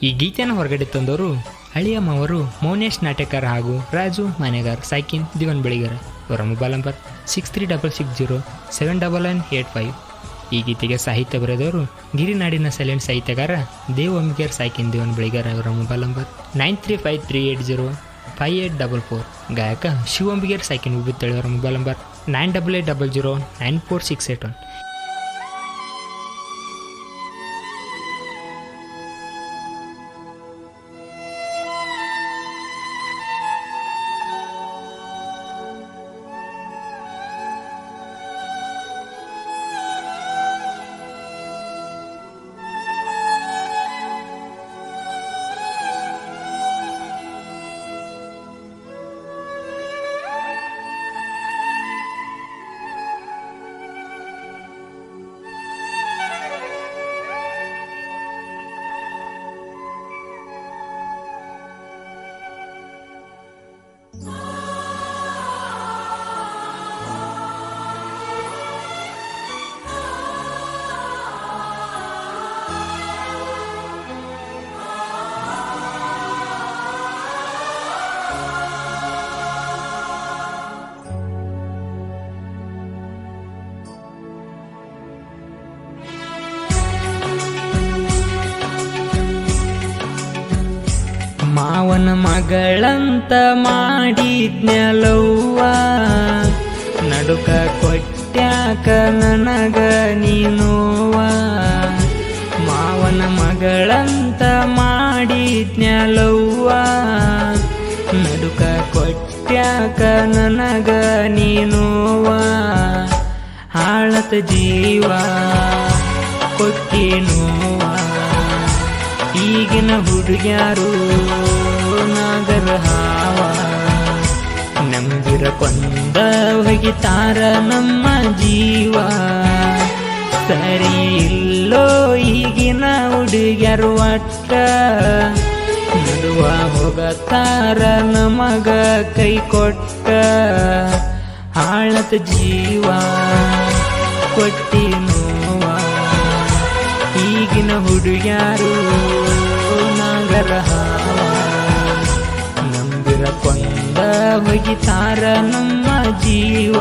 ಈ ಗೀತೆಯನ್ನು ಹೊರಗಡೆ ತಂದವರು ಹಳಿಯ ಮಾವರು ಮೌನೇಶ್ ನಾಟ್ಯಕಾರ ಹಾಗೂ ರಾಜು ಮನೆಗಾರ್ ಸೈಕಿನ್ ದಿವನ್ ಬೆಳಿಗರ. ಇವರ ಮೊಬೈಲ್ ನಂಬರ್ 6366079985. ಈ ಗೀತೆಗೆ ಸಾಹಿತ್ಯ ಬರೆದವರು ಗಿರಿನಾಡಿನ ಸೈಲೆಂಟ್ ಸಾಹಿತ್ಯಗಾರ ದೇವ್ ಅಂಬಿಗರ್ ಸೈಕಿನ್ ದಿವನ್ ಬೆಳಿಗರ. ಇವರ ಮೊಬೈಲ್ ನಂಬರ್ 9353805844. ಗಾಯಕ ಶಿವ ಅಂಬಿಗರ್ ಸೈಕಿನ್ ಉಬ್ಬಿತ್ತಳಿ. ಅವರ ಮೊಬೈಲ್ ನಂಬರ್ 9880094681. ಮಾವನ ಮಗಳಂತ ಮಾಡಿದ್ನಲವ್ವ, ನಡುಕ ಕೊಟ್ಟ್ಯಾಕ ನನಗ ನೀನುವ. ಮಾವನ ಮಗಳಂತ ಮಾಡಿದ್ನಲವ್ವ, ನಡುಕ ಕೊಟ್ಟ್ಯಾಕ ನನಗ ನೀನುವ. ಹಾಳತ ಜೀವ ಕೊಟ್ಟೇನುವ, ಈಗಿನ ಹುಡುಗ್ಯಾರು ನಾಗರ ಹಾವ. ನಂಬಿರ ಕೊಂದ ಹೋಗಿತಾರ ನಮ್ಮ ಜೀವ. ಸರಿ ಇಲ್ಲೋ ಈಗಿನ ಹುಡುಗ್ಯಾರು ಒಟ್ಟ, ನಡುವ ಹೋಗತಾರ ನಮಗ ಕೈ ಕೊಟ್ಟ. ಹಾಳತ ಜೀವ ಕೊಟ್ಟಿನೋವ, ಈಗಿನ ಹುಡುಗ್ಯಾರು ನಾಗರ ಹಾವ. ನಂಬಿರ ಕೊಂದ ಹೋಗಿತಾರ ನಮ್ಮ ಜೀವ.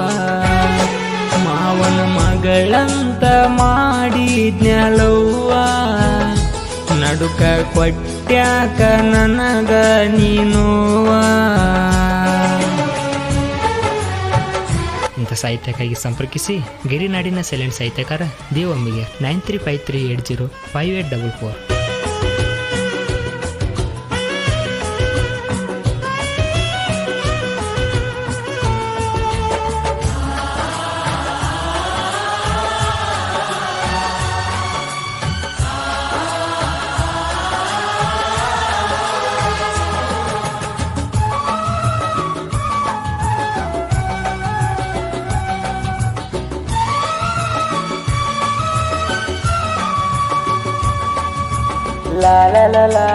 ಮಾವನ ಮಗಳಂತ ಮಾಡಿದ್ನಲವ್ವ, ನಡುಕ ಕೊಟ್ಟ್ಯಾಕ ನನಗ ನೀನುವ. ಇಂಥ ಸಾಹಿತ್ಯಕ್ಕಾಗಿ ಸಂಪರ್ಕಿಸಿ ಗಿರಿನಾಡಿನ silent ಸಾಹಿತ್ಯಕಾರ Dev ಅಂಬಿಗೆ 9353805844. La la la la,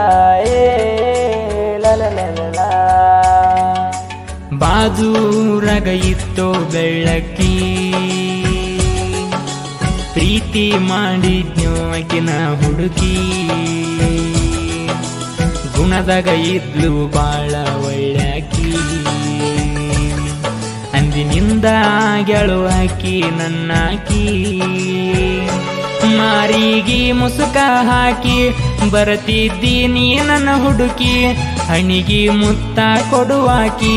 la la la la la. ಬಾಜೂರಾಗ ಇತ್ತೋ ಬೆಳ್ಳಕ್ಕಿ, ಪ್ರೀತಿ ಮಾಡಿದ್ನೋ ಆಕಿನ ಹುಡುಗಿ. ಗುಣದಾಗ ಇದ್ಲು ಬಾಳ ಒಳ್ಳ್ಯಾಕಿ, ಅಂದಿನಿಂದ ಗೆಳು ಹಾಕಿ ನನ್ನಾಕಿ. ಮಾರಿಗೆ ಮುಸುಕ ಹಾಕಿ ಬರತಿದ್ದೀನಿ ನನ್ನ ಹುಡುಕಿ, ಹಣಿಗಿ ಮುತ್ತ ಕೊಡುವಾಕಿ,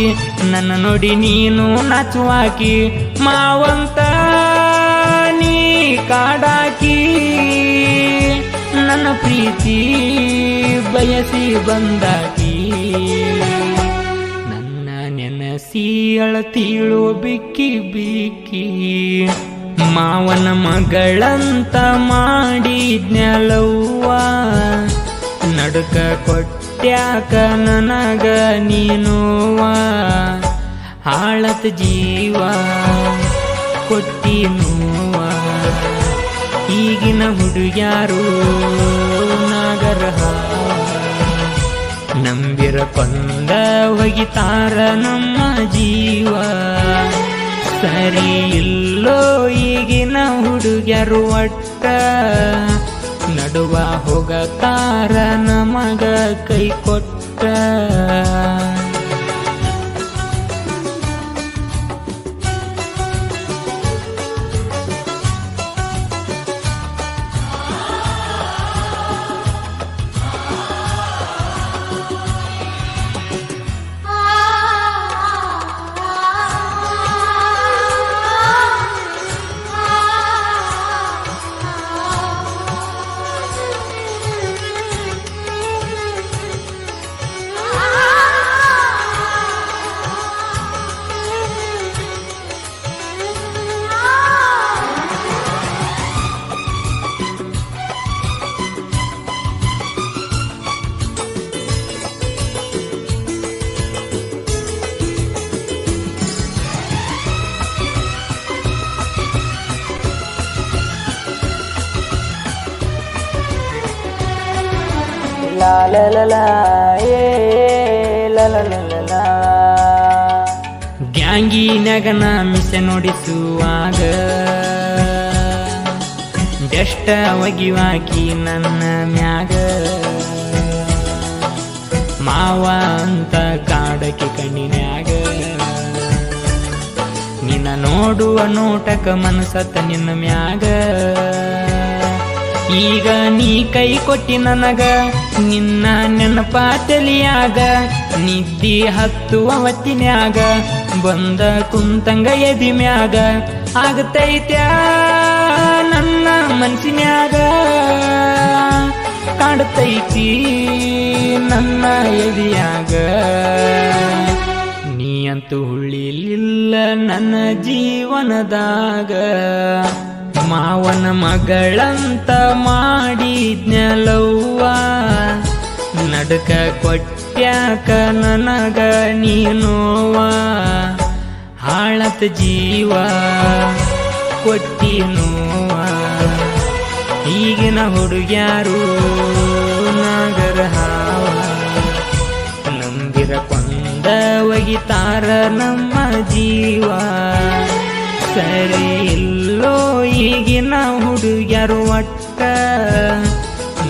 ನನ್ನ ನೋಡಿ ನೀನು ನಾಚುವಾಕಿ. ಮಾವಂತ ನೀ ಕಾಡಾಕಿ, ನನ್ನ ಪ್ರೀತಿ ಬಯಸಿ ಬಂದಾಕಿ. ನನ್ನ ನೆನಸಿ ಅಳತೀಳು ಬಿಕ್ಕಿ ಬಿಕ್ಕಿ, ಮಾವನ ಮಗಳಂತ ಮಾಡಿದ್ನಲವ್ವ, ನಡುಕ ಕೊಟ್ಟ್ಯಾಕ ನನಗ ನೀನುವ. ಹಾಳತ ಜೀವ ಕೊಟ್ಟಿನುವ, ಈಗಿನ ಹುಡುಗ್ಯಾರು ನಾಗರ ಹಾವ. ನಂಬಿರ ಕೊಂದ ಹೋಗಿತಾರ ನಮ್ಮ ಜೀವ. ಸರಿ ಇಲ್ಲೋ ಈಗಿನ ಹುಡುಗ್ಯಾರು ಒಟ್ಟ, ನಡು ನಡುವ ಹೋಗತಾರ ನಮಗ ಕೈ ಕೊಟ್ಟ. La la la la, la la la la la. ಗ್ಯಾಂಗಿನಾಗ ನಾ ಮಿಸೆ ನೋಡಿಸುವಾಗ ಜಷ್ಟ ಒಗಿವಾಕಿ ನನ್ನ ಮ್ಯಾಗ. ಮಾವ ಅಂತ ಕಾಡಕ್ಕೆ ಕಣ್ಣಿನ್ಯಾಗ. ನಿನ್ನ ನೋಡುವ ನೋಟಕ ಮನಸತ್ತ ನಿನ್ನ ಮ್ಯಾಗ. ಈಗ ನೀ ಕೈ ಕೊಟ್ಟಿ ನನಗ ನಿನ್ನ ನೆನಪ ತಲಿಯಾಗ. ನಿದ್ದಿ ಹತ್ತುವ ಹೊತ್ತಿನ್ಯಾಗ ಬಂದ ಕುಂತಂಗ ಎದಿ ಮ್ಯಾಗ. ಆಗತೈತ್ಯ ನನ್ನ ಮನಸ್ಸಿನ್ಯಾಗ. ಕಾಡ್ತೈತಿ ನನ್ನ ಎದಿಯಾಗ. ನೀ ಅಂತೂ ಉಳಿಲಿಲ್ಲ ನನ್ನ ಜೀವನದಾಗ. ಮಾವನ ಮಗಳಂತ ಮಾಡಿದ್ನಲವ್ವ. ನಡಕ ಕೊಟ್ಟ್ಯಾಕ ನನಗ ನೀನೋವ. ಹಾಳತ ಜೀವ ಕೊಟ್ಟಿ ನೋವ. ಈಗಿನ ಹುಡುಗ್ಯಾರು ನಾಗರ ಹಾವ. ನಂಬಿರ ಕೊಂದ ಒಗಿತಾರ ನಮ್ಮ ಜೀವ. ಸರಿ ಇಲ್ಲೋ ಈಗಿನ ಹುಡುಗ್ಯಾರು ಒಟ್ಟ.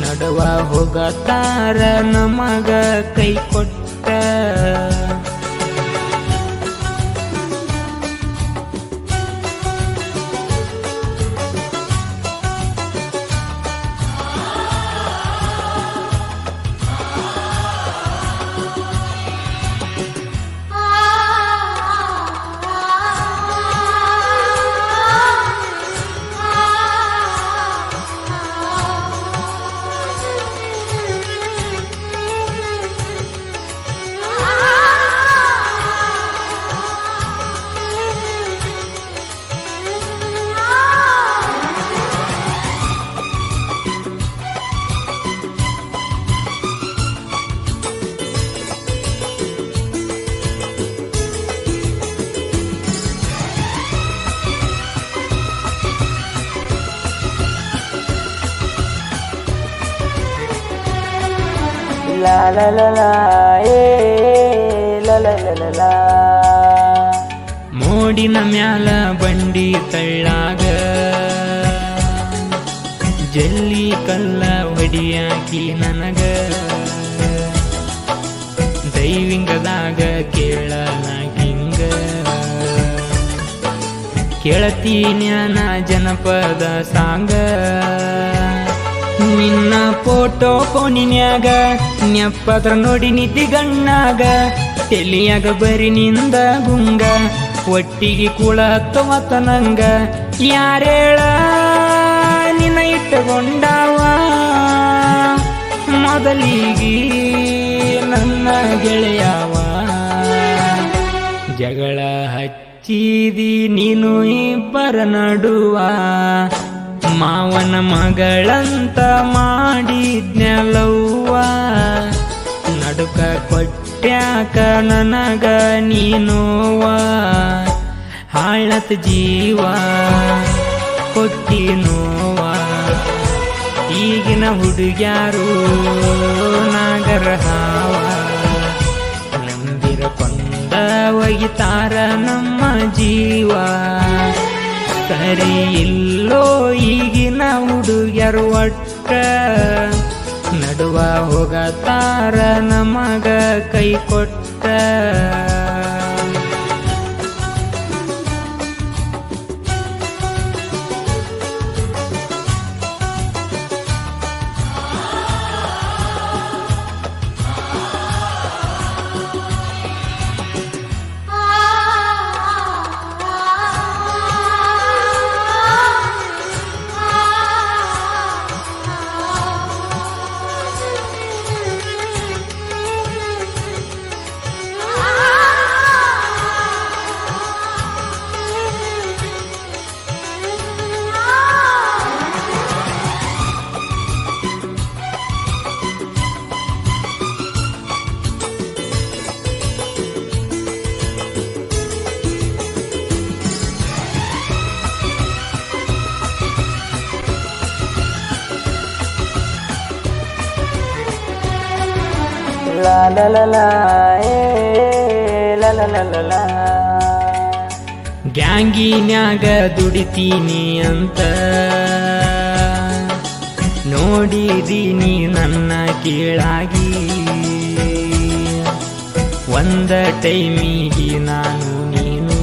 ನಡುವ ಹೋಗತಾರ ನಮಗ ಕೈ ಕೊಟ್ಟ. La la la la, la la la la la. ಮೋಡಿನ ಮ್ಯಾಲ ಬಂಡಿ ತಳ್ಳಾಗ ಜಲ್ಲಿ ಕಲ್ಲ ಹೊಡಿಯಾಕಿ ನನಗ. ದೈವಿಂಗದಾಗ ಕೇಳಲಾಗಿಂಗ ಕೇಳತೀನ್ಯಾನ ಜನಪದ ಸಾಂಗ. ನಿನ್ನ ಫೋಟೋ ಫೋನಿನ್ಯಾಗ ನೆಪ್ಪದ್ರ ನೋಡಿ ನಿದ್ದಿ ಗಣ್ಣಾಗ. ತೆಲಿಯಾಗ ಬರಿ ನಿಂದ ಗುಂಗ ಒಟ್ಟಿಗೆ ಕುಳತ್ತವತ ನಂಗ. ಯಾರೇಳ ನಿನ್ನ ಇಟ್ಟುಕೊಂಡಾವ ಮೊದಲಿಗೆ ನನ್ನ ಗೆಳೆಯವ. ಜಗಳ ಹಚ್ಚಿದಿ ನೀನು ಇಬ್ಬರ ನಡುವ. ಮಾವನ ಮಗಳಂತ ಮಾಡಿದ್ನಲವ್ವ. ನಡುಕ ಕೊಟ್ಟ್ಯಾಕ ನನಗ ನೀನೋವ. ಹಾಳತ ಜೀವ ಕೊಟ್ಟಿ ನೋವ. ಈಗಿನ ಹುಡುಗ್ಯಾರು ನಾಗರ ಹಾವ. ನಂಬಿರ ಕೊಂದ ಒಗಿತಾರ ನಮ್ಮ ಜೀವ. ಸರಿ ಇಲ್ಲೋ ಈಗಿನ ಹುಡುಗ್ಯಾರು ಒಟ್ಟ. ನಡುವ ಹೋಗತಾರ ನಮಗ ಕೈ ಕೊಟ್ಟ. La la la la, la la la la la. ಗ್ಯಾಂಗಿನ್ಯಾಗ ದುಡಿತೀನಿ ಅಂತ ನೋಡಿದೀನಿ ನನ್ನ ಕೀಳಾಗಿ. ಒಂದ ಟೈಮಿಗೆ ನಾನು ನೀನು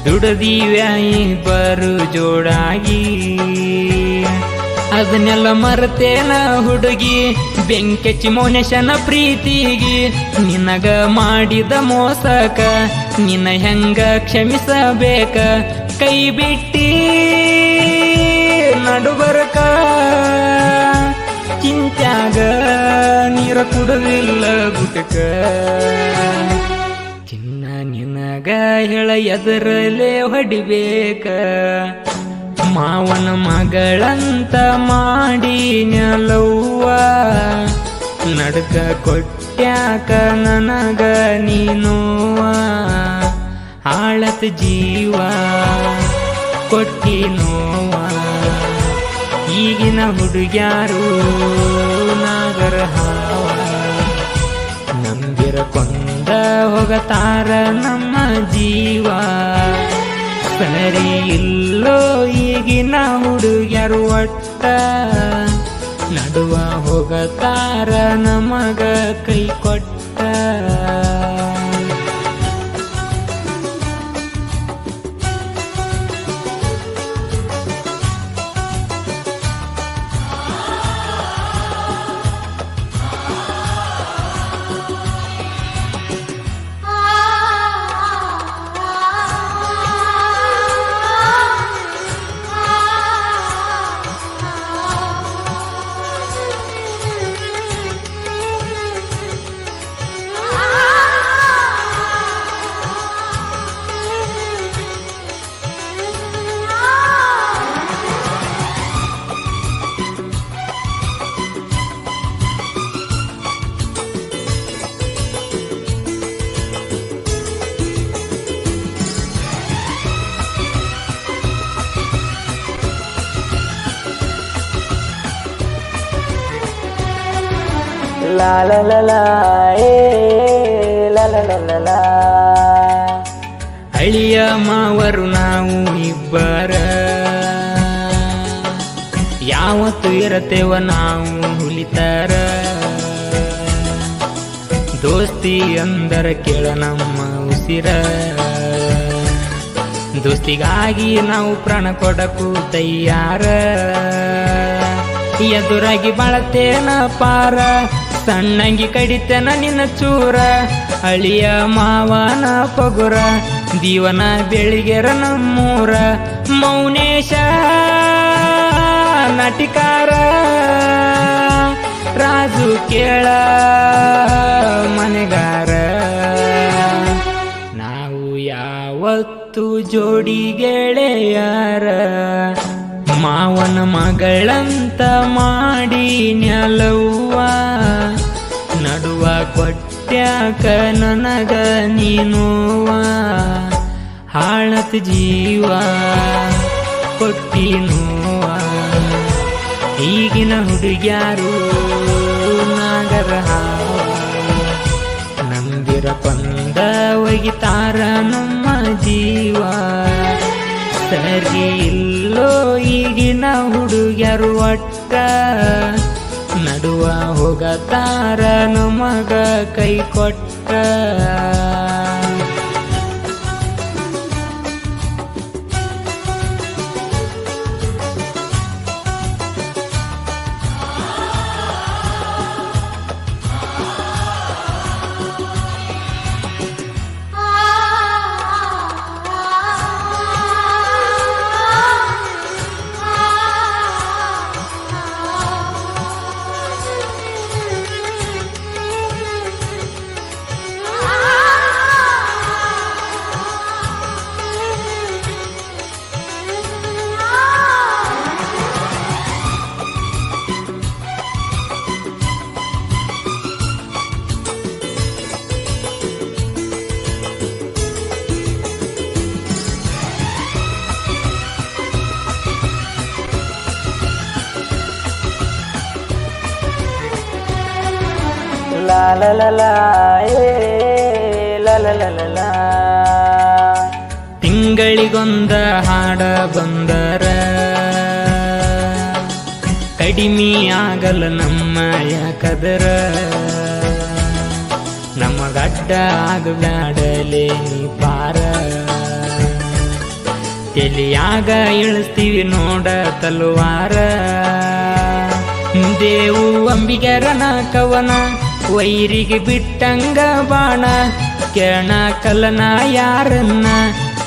ದುಡದಿವ್ಯಾಯಿ ಬರು ಜೋಡಾಗಿ. ಅದನ್ನೆಲ್ಲ ಮರ್ತೇನ ಹುಡುಗಿ, ಬೆಂಕೆಚ್ಚಿ ಮೌನೇಶನ ಪ್ರೀತಿಗಿ. ನಿನಗ ಮಾಡಿದ ಮೋಸಕ ನಿನ್ನ ಹೆಂಗ ಕ್ಷಮಿಸಬೇಕ. ಕೈ ಬಿಟ್ಟಿ ನಡುಬರಕ ಚಿಂತ್ಯಾಗ ನೀರ ಕುಡದಿಲ್ಲ ಗುಟಕ. ಚಿನ್ನ ನಿನಗ ಹೇಳ ಎದರಲ್ಲೇ ಹೊಡಿಬೇಕ. ಮಾವನ ಮಗಳಂತ ಮಾಡಿ ನೆಲವ್ವ ನಡ್ಕ ಕೊಟ್ಟ್ಯಾಕ ನನಗ ನೀನುವ. ಹಾಳತ್ ಜೀವ ಕೊಟ್ಟಿ ನೋವ. ಈಗಿನ ಹುಡುಗ್ಯಾರು ನಾಗರ ಹಾವ. ನಂಬಿರ ಕೊಂದ ಹೋಗತಾರ ನಮ್ಮ ಜೀವ. ಸರಿ ಇಲ್ಲೋ ಈಗಿನ ಹುಡುಗ್ಯಾರು ಒಟ್ಟ. ನಡುವ ಹೋಗತಾರ ನಮಗ ಕೈ ಕೊಟ್ಟ. La la la la, la la la la la. ಅಳಿಯ ಮಾವರು ನಾವು ಇಬ್ಬರ, ಯಾವತ್ತು ಇರತೇವ ನಾವು ಹುಲಿತರ. ದೋಸ್ತಿ ಅಂದರ ಕೇಳ ನಮ್ಮ ಉಸಿರ. ದೋಸ್ತಿಗಾಗಿ ನಾವು ಪ್ರಾಣ ಕೊಡಕು ತಯ್ಯಾರ. ಎದುರಾಗಿ ಬಾಳತೇನ ಪಾರ, ಸಣ್ಣಂಗಿ ಕಡಿತೇನ ನಿನ್ನ ಚೂರ. ಅಳಿಯ ಮಾವನ ಪಗುರ, ದೀವನ ಬೆಳಿಗೆರ ನಮ್ಮೂರ. ಮೌನೇಶ ನಟಿಕಾರ, ರಾಜು ಕೇಳ ಮನೆಗಾರ. ನಾವು ಯಾವತ್ತು ಜೋಡಿ ಗೆಳೆಯಾರ. ಮಾವನ ಮಗಳಂತ ಮಾಡಿ ನೆಲವ್ವ ನಡುವ ಕೊಟ್ಟ್ಯಾಕ ನನಗ ನೀನುವ. ಹಾಳತ್ ಜೀವ ಕೊಟ್ಟಿ ನೋವ. ಈಗಿನ ಹುಡುಗ್ಯಾರು ನಾಗರ ಹಾವ. ನಂಬಿರ ಕೊಂದ ಒಗಿತಾರ ನಮ್ಮ ಜೀವ. ಸರಿ ಇಲ್ಲೋ ಈಗಿನ ಹುಡುಗ್ಯಾರು ಒಟ್ಟ ನಡುವ ಹೋಗತಾರ ನಮಗ ಕೈ ಕೊಟ್ಟ la la la la la la la la la ತಿಂಗಳಿಗೊಂದ ಹಾಡ ಬಂದರ ಕಡಿಮೆ ಆಗಲ್ಲ ನಮ್ಮ ಯಾಕದರ ನಮಗಡ್ಡ ಆಗಬ್ಯಾಡಲೇ ನೀ ಪಾರ ತೆಲಿಯಾಗ ಇಳಿಸ್ತೀವಿ ನೋಡ ತಲವಾರ ದೇವು ಅಂಬಿಗರನ ಕವನ ವೈರಿಗೆ ಬಿಟ್ಟಂಗ ಬಾಣ ಕೆಣ ಕಲನ ಯಾರನ್ನ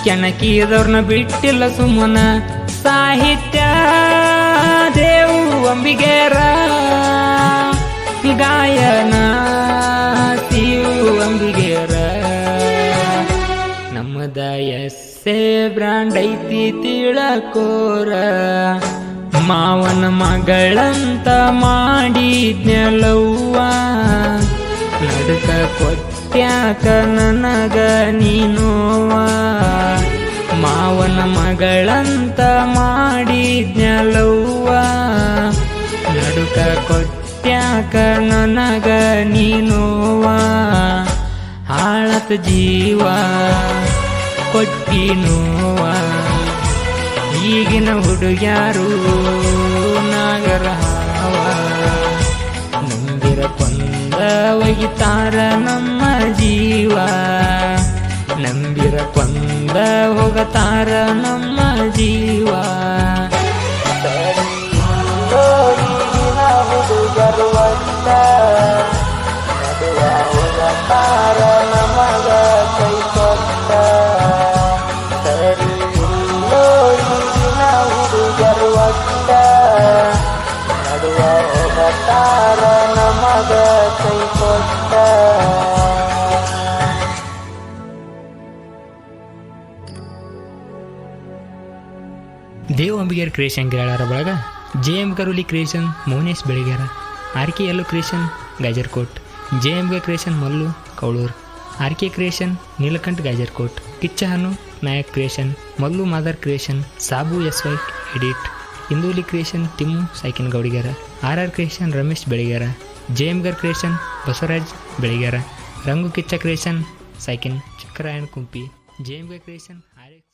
ಕೆಣಕಿದವ್ರನ್ನ ಬಿಟ್ಟಿಲ್ಲ ಸುಮ್ಮನ ಸಾಹಿತ್ಯ ದೇವು ಅಂಬಿಗರ ಗಾಯನ ಶಿವು ಅಂಬಿಗರ ನಮ್ಮದ ಎಸ್ಸೆ ಬ್ರಾಂಡ್ ಐತಿ ತಿಳಕೋರ ಮಾವನ ಮಗಳಂತ ಮಾಡಿದ್ನಲವ್ವ ನಡುಕ ಕೊಟ್ಟ್ಯಾಕ ನನಗ ನೀನೋವ ಮಾವನ ಮಗಳಂತ ಮಾಡಿದ್ನಲವ್ವ ನಡುಕ ಕೊಟ್ಟ್ಯಾಕ ನನಗ ನೀನೋವ ಹಾಳತ ಜೀವ ಕೊಟ್ಟಿ ನೋವ ಈಗಿನ ಹುಡುಗ್ಯಾರು ನಾಗರ ಹಾವ ನಂಬಿರ ಕೊಂದ ಒಗಿತಾರ ನಮ್ಮ ಜೀವ ನಂಬಿರ ಕೊಂದ ಹೋಗತಾರ ನಮ್ಮ ಜೀವ ಈಗಿನ ಹುಡುಗರು ಒಟ್ಟ ನಡುವ ಹೋಗತಾರ ನಮಗ ಕೈ ಕೊಟ್ಟ ಸರಿ ಇಲ್ಲೋ ಈಗಿನ ಹುಡುಗರು ಒಟ್ಟ ನಡುವ ಹೋಗತಾರ ನಮಗ ಕೈ ಕೊಟ್ಟ ದೇವ್ ಅಂಬಿಗರ್ ಕ್ರಿಯೇಷನ್ ಗೆಳರ ಬಳಗ JM Karuli creation Monesh Beligyara RK yellow creation Gajarkot JM creation Mallu Kaulur RK creation Neelkanth Gajarkot Kichchahanu Nayak creation Mallu Madar creation Sabu SY edit Induli creation Timmu Saikin Gaudigyara RR creation Ramesh Beligyara JM creation Basavaraj Beligyara Rangu Kichcha creation Saikin Chakrayan Kumpi JM creation RX